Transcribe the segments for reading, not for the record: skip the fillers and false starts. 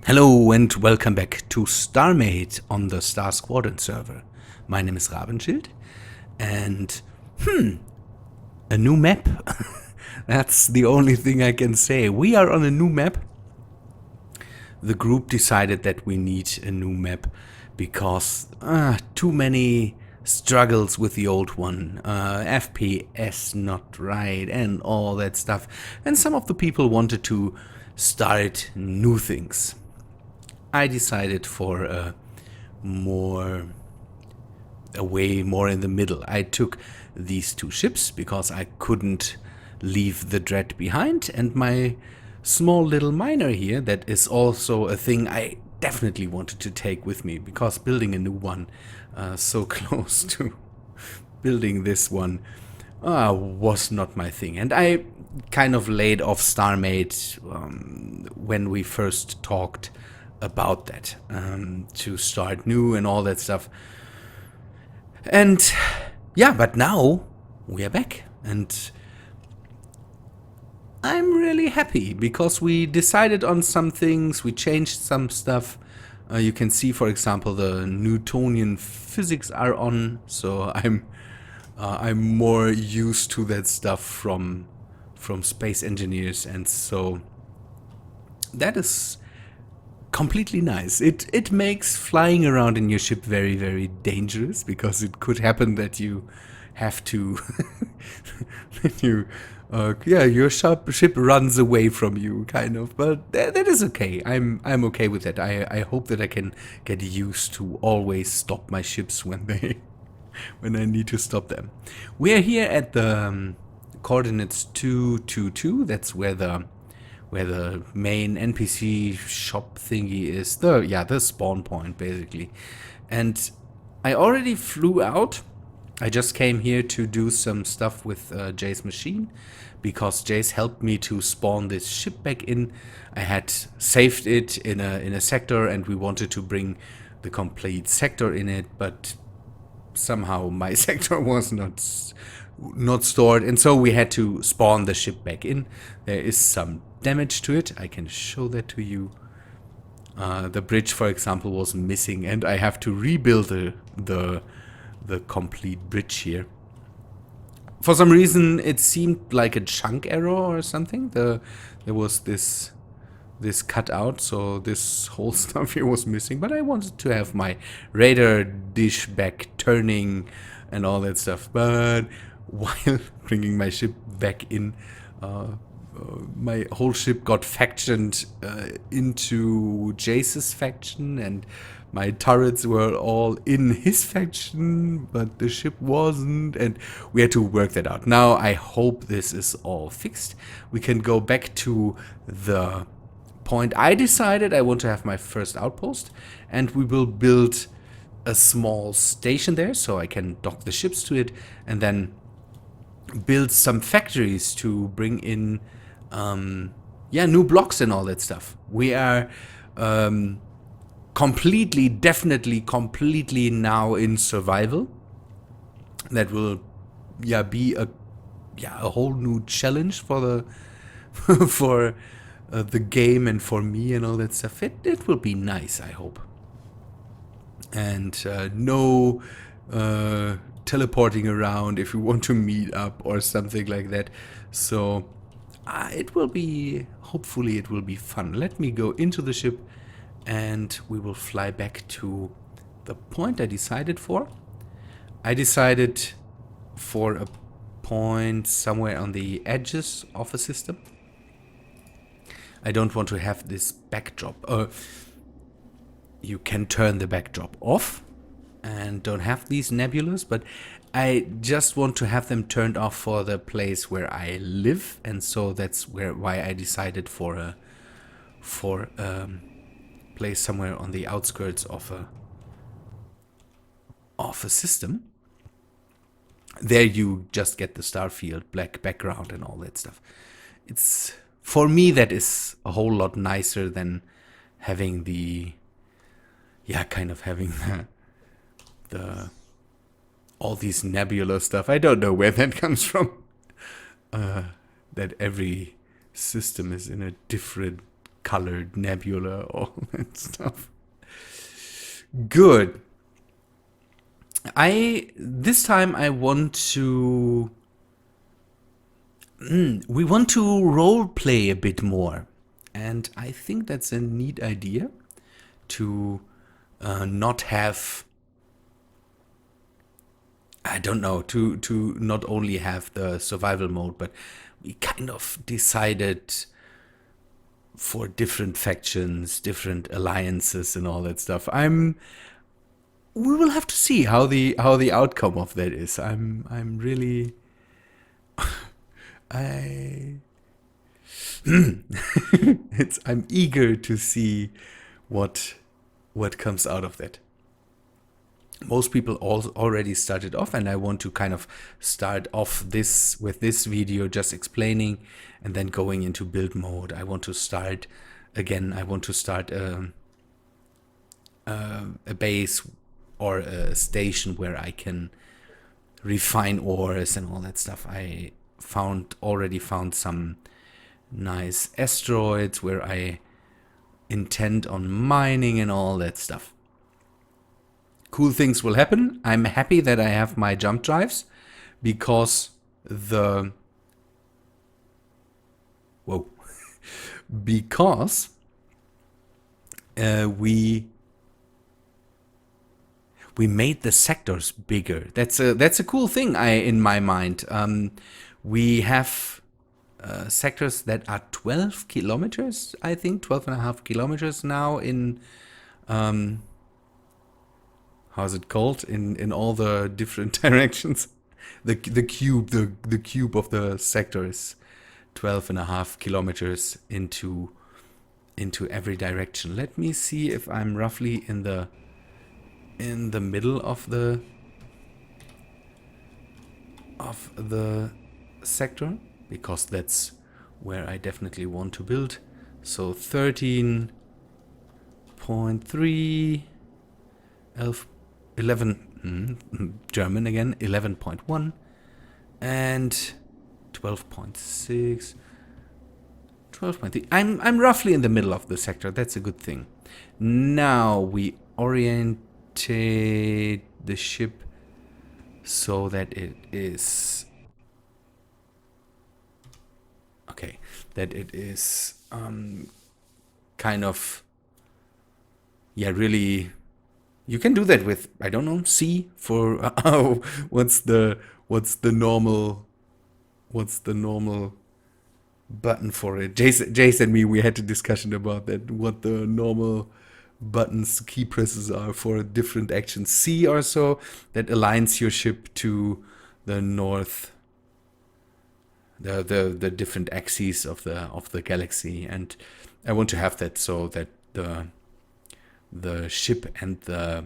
Hello and welcome back to Starmade on the Squadron server. My name is Rabenschild and a new map. That's the only thing I can say. We are on a new map. The group decided that we need a new map because too many struggles with the old one. FPS not right and all that stuff. And some of the people wanted to start new things. I decided for a way more in the middle. I took these two ships because I couldn't leave the dread behind, and my small little miner here, that is also a thing I definitely wanted to take with me, because building a new one so close to building this one was not my thing. And I kind of laid off Starmade when we first talked about that, to start new and all that stuff. And yeah, but now we are back, and I'm really happy because we decided on some things, we changed some stuff. You can see, for example, the Newtonian physics are on, so I'm more used to that stuff from space engineers, and so that is completely nice. It makes flying around in your ship very, very dangerous, because it could happen that you have to your ship runs away from you, kind of. But that is okay. I'm okay with that. I hope that I can get used to always stop my ships when I need to stop them. We are here at the coordinates 222. That's where the main NPC shop thingy is, the spawn point basically. And I already flew out. I just came here to do some stuff with Jay's machine, because Jay's helped me to spawn this ship back in. I had saved it in a sector, and we wanted to bring the complete sector in it, but somehow my sector was not stored, and so we had to spawn the ship back in. There is some damage to it. I can show that to you. The bridge, for example, was missing, and I have to rebuild the complete bridge here. For some reason, it seemed like a chunk error or something. There was this cut out, so this whole stuff here was missing. But I wanted to have my radar dish back turning and all that stuff. But while bringing my ship back in, my whole ship got factioned into Jace's faction, and my turrets were all in his faction, but the ship wasn't, and we had to work that out. Now I hope this is all fixed. We can go back to the point I decided I want to have my first outpost, and we will build a small station there so I can dock the ships to it, and then build some factories to bring in new blocks and all that stuff. We are completely now in survival. That will be a whole new challenge for the for the game and for me and all that stuff. It will be nice, I hope. And no teleporting around if you want to meet up or something like that. So it will be, hopefully it will be fun. Let me go into the ship, and we will fly back to the point I decided for. I decided for a point somewhere on the edges of a system. I don't want to have this backdrop. You can turn the backdrop off and don't have these nebulas, but I just want to have them turned off for the place where I live, and so that's why I decided for a place somewhere on the outskirts of a system. There you just get the star field, black background and all that stuff. It's, for me, that is a whole lot nicer than having the all these nebula stuff. I don't know where that comes from. That every system is in a different colored nebula, all that stuff. Good. This time I want to... we want to role play a bit more. And I think that's a neat idea to not have... I don't know, to not only have the survival mode, but we kind of decided for different factions, different alliances and all that stuff. We will have to see how the outcome of that is. I'm really I'm eager to see what comes out of that. Most people already started off, and I want to kind of start off with this video just explaining and then going into build mode. I want to start again. I want to start a base or a station where I can refine ores and all that stuff. I already found some nice asteroids where I intend on mining and all that stuff. Cool things will happen. I'm happy that I have my jump drives because we made the sectors bigger. That's a cool thing in my mind. We have sectors that are 12 kilometers, I think, 12.5 kilometers now in how's it called in all the different directions. The cube of the sector is 12.5 kilometers into every direction. Let me see if I'm roughly in the middle of the sector, because that's where I definitely want to build. So 13.3 11 German again, 11.1 and 12.6 12.3. I'm roughly in the middle of the sector. That's a good thing. Now we orientate the ship so that it is kind of, yeah, really. You can do that with, I don't know, C for what's the normal button for it. Jace and me, we had a discussion about that, what the normal buttons, key presses are for different actions. C or so, that aligns your ship to the north, the different axes of the galaxy, and I want to have that so that the ship and the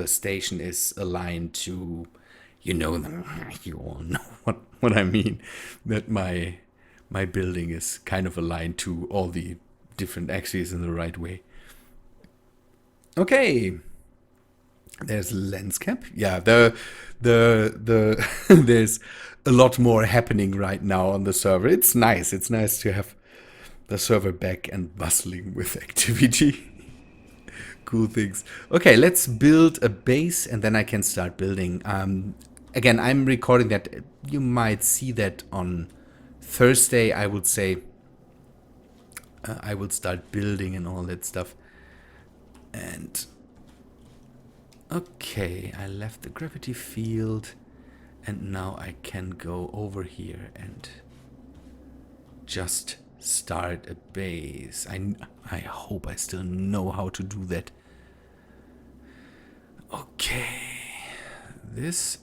station is aligned to, you all know what I mean, that my building is kind of aligned to all the different axes in the right way. Okay, there's lens cap. Yeah, the there's a lot more happening right now on the server. It's nice to have the server back and bustling with activity. Cool things. Okay, let's build a base and then I can start building. Again, I'm recording that. You might see that on Thursday. I would say I will start building and all that stuff. And okay, I left the gravity field and now I can go over here and just start a base. I hope I still know how to do that. Okay, this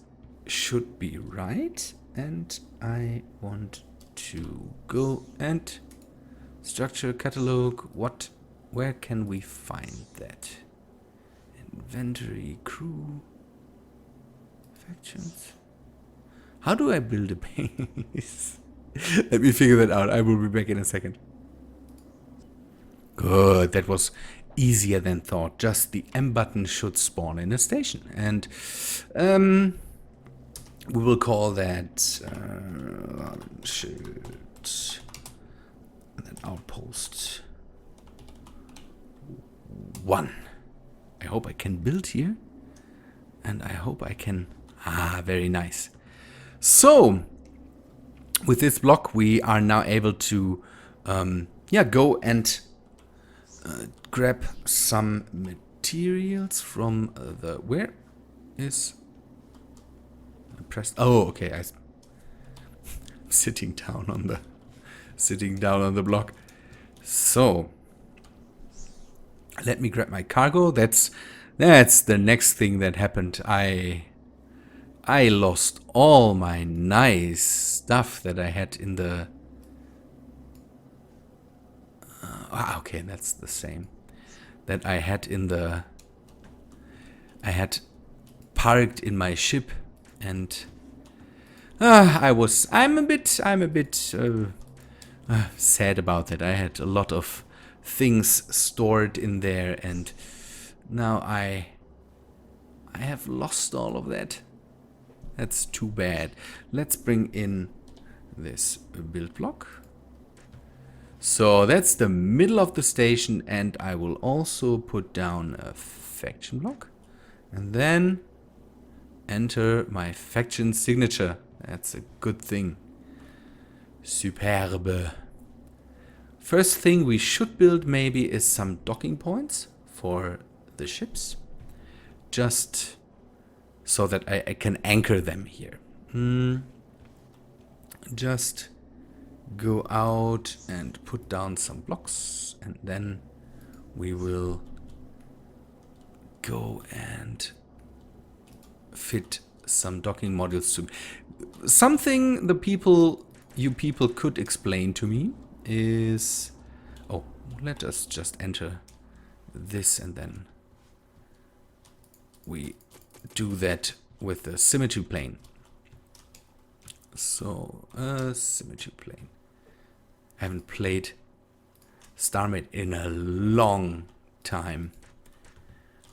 should be right, and I want to go and structure catalog. Where can we find that? Inventory, crew, factions. How do I build a base? Let me figure that out. I will be back in a second. Good. That was easier than thought. Just the M button should spawn in a station. And we will call that And then outpost 1. I hope I can build here. And I hope I can... Ah, very nice. So, with this block, we are now able to, go and grab some materials from the... Where is... I pressed... Oh, okay. I'm sitting down on the block. So, let me grab my cargo. That's the next thing that happened. I lost all my nice stuff that I had in the... okay, that's the same. That I had in the... I had parked in my ship, and I'm a bit sad about that. I had a lot of things stored in there, and now I have lost all of that. That's too bad. Let's bring in this build block. So that's the middle of the station, and I will also put down a faction block and then enter my faction signature. That's a good thing. Superbe. First thing we should build maybe is some docking points for the ships. Just so that I can anchor them here. Just go out and put down some blocks, and then we will go and fit some docking modules to... Something you people could explain to me is... Oh, let us just enter this, and then we do that with the symmetry plane. So, symmetry plane. I haven't played Starmade in a long time.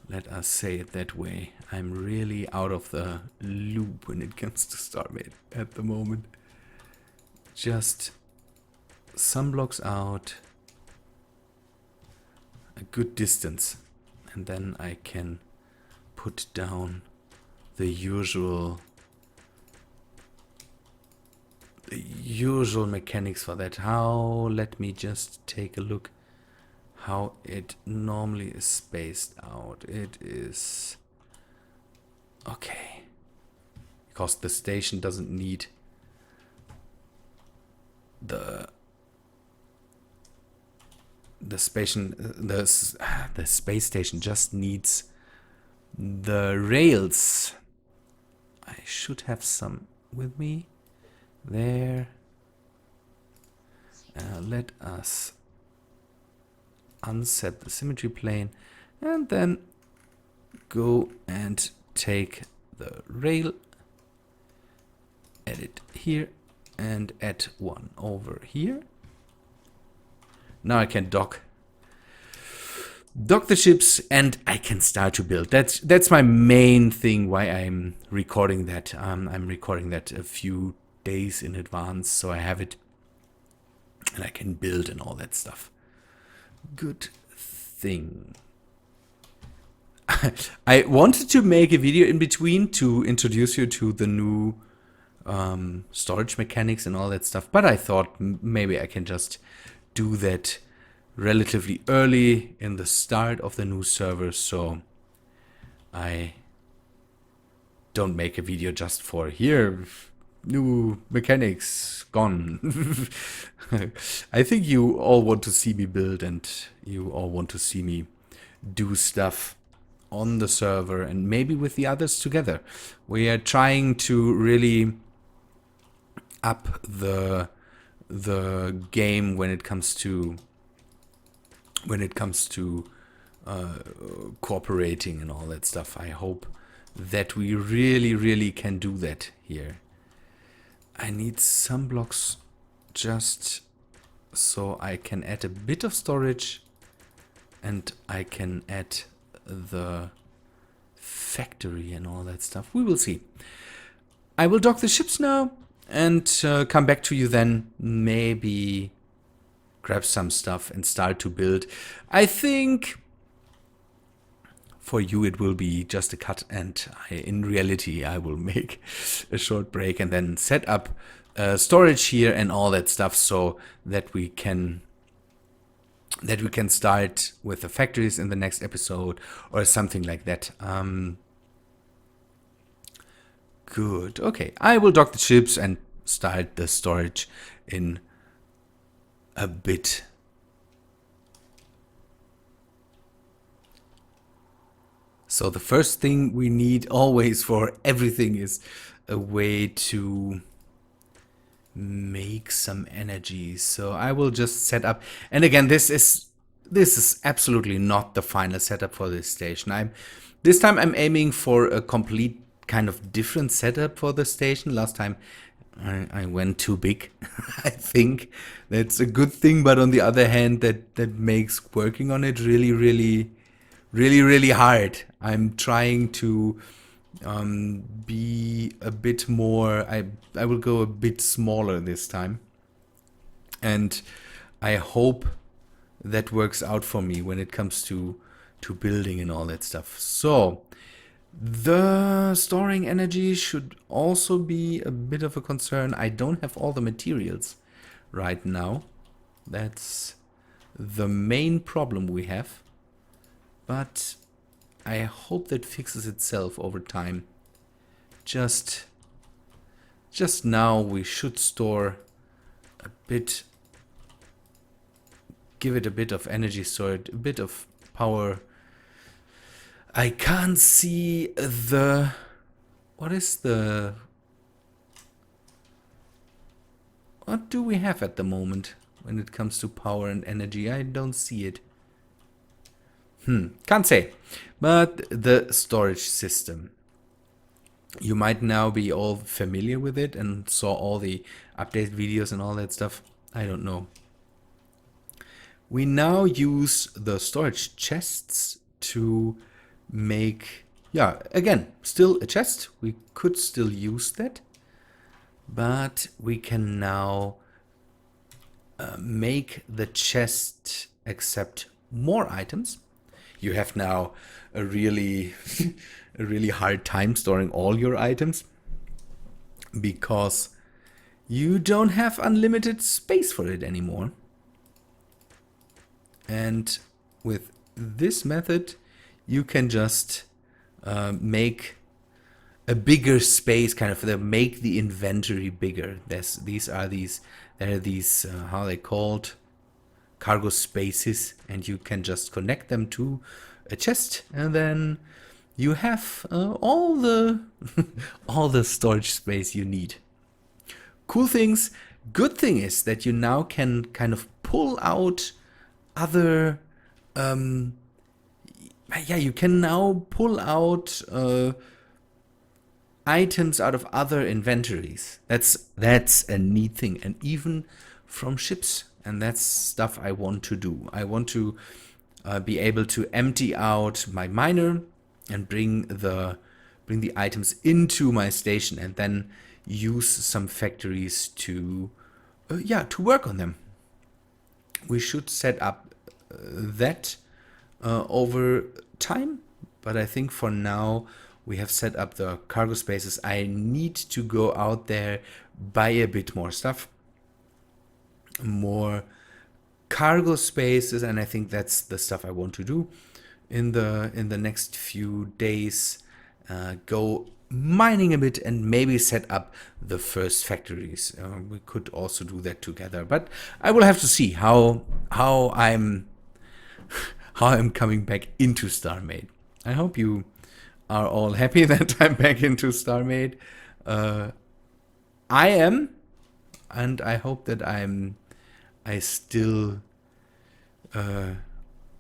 Let us say it that way. I'm really out of the loop when it comes to Starmade at the moment. Just some blocks out, a good distance, and then I can put down the usual mechanics for that. Let me just take a look how it normally is spaced out. It is okay, because the station doesn't need the space station just needs the rails. I should have some with me there. Let us unset the symmetry plane and then go and take the rail, add it here, and add one over here. Now I can dock the ships, and I can start to build. That's my main thing why I'm recording that. I'm recording that a few days in advance, so I have it and I can build and all that stuff. Good thing. I wanted to make a video in between to introduce you to the new storage mechanics and all that stuff, but I thought maybe I can just do that relatively early in the start of the new server, so I don't make a video just for here, new mechanics gone. I think you all want to see me build, and you all want to see me do stuff on the server and maybe with the others together. We are trying to really up the game when it comes to cooperating and all that stuff. I hope that we really can do that here. I need some blocks just so I can add a bit of storage, and I can add the factory and all that stuff. We will see. I will dock the ships now and come back to you then, maybe grab some stuff and start to build. I think for you it will be just a cut, and in reality I will make a short break and then set up storage here and all that stuff, so that we can start with the factories in the next episode or something like that. Good. Okay, I will dock the ships and start the storage in a bit. So the first thing we need always for everything is a way to make some energy. So I will just set up, and again, this is absolutely not the final setup for this station. This time I'm aiming for a complete kind of different setup for the station. Last time I went too big. I think that's a good thing, but on the other hand, that makes working on it really hard. I'm trying to be a bit more. I will go a bit smaller this time, and I hope that works out for me when it comes to building and all that stuff. So the storing energy should also be a bit of a concern. I don't have all the materials right now. That's the main problem we have. But I hope that fixes itself over time. Just now we should store a bit, give it a bit of energy storage, a bit of power. I can't see the, what do we have at the moment when it comes to power and energy? I don't see it. Can't say. But the storage system. You might now be all familiar with it and saw all the update videos and all that stuff. I don't know. We now use the storage chests to make, yeah, again, still a chest. We could still use that. But we can now make the chest accept more items. You have now a really hard time storing all your items because you don't have unlimited space for it anymore. And with this method, you can just make a bigger space, kind of make the inventory bigger. There are these how are they called? Cargo spaces, and you can just connect them to a chest, and then you have all the all the storage space you need. Cool things. Good thing is that you now can kind of pull out other you can now pull out items out of other inventories. That's a neat thing, and even from ships. And that's stuff I want to do. I want to be able to empty out my miner and bring the items into my station, and then use some factories to work on them. We should set up that over time, but I think for now we have set up the cargo spaces. I need to go out there, buy a bit more stuff, more cargo spaces, and I think that's the stuff I want to do in the next few days. Go mining a bit and maybe set up the first factories. We could also do that together, but I will have to see how I'm coming back into Starmade. I hope you are all happy that I'm back into Starmade. I am, and I hope that I still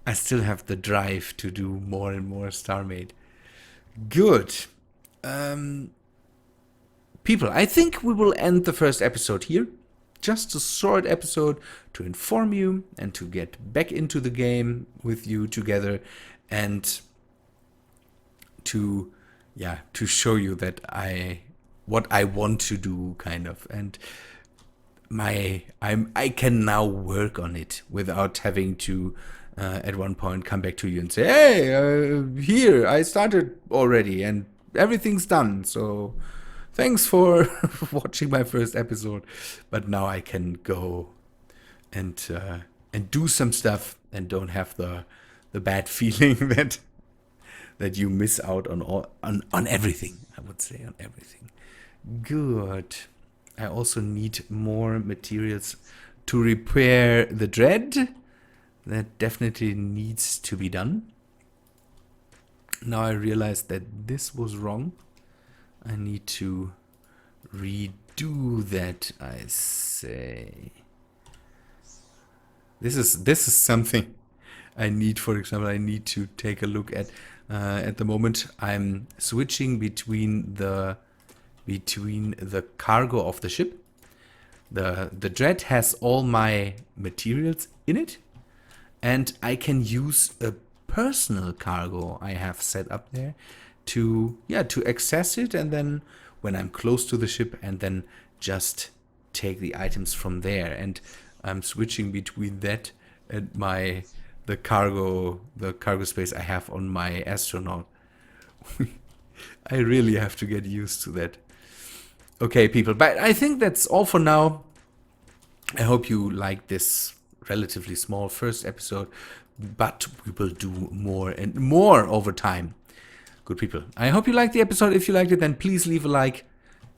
have the drive to do more and more Starmade. Good. People, I think we will end the first episode here. Just a short episode to inform you and to get back into the game with you together, and to show you that what I want to do, kind of. And I can now work on it without having to at one point come back to you and say, hey, here, I started already and everything's done, so thanks for watching my first episode. But now I can go and do some stuff and don't have the bad feeling that you miss out on everything. I would say on everything. Good. I also need more materials to repair the dread. That definitely needs to be done. Now I realize that this was wrong. I need to redo that, I say. This is something I need. For example, I need to take a look at the moment. I'm switching between the cargo of the ship. The dread has all my materials in it, and I can use a personal cargo I have set up there to access it, and then when I'm close to the ship, and then just take the items from there. And I'm switching between that and the cargo space I have on my astronaut. I really have to get used to that. Okay, people, but I think that's all for now. I hope you liked this relatively small first episode, but we will do more and more over time. Good people, I hope you liked the episode. If you liked it, then please leave a like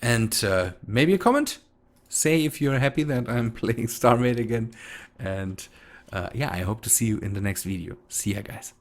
and maybe a comment. Say if you're happy that I'm playing Starmade again. And yeah, I hope to see you in the next video. See ya, guys.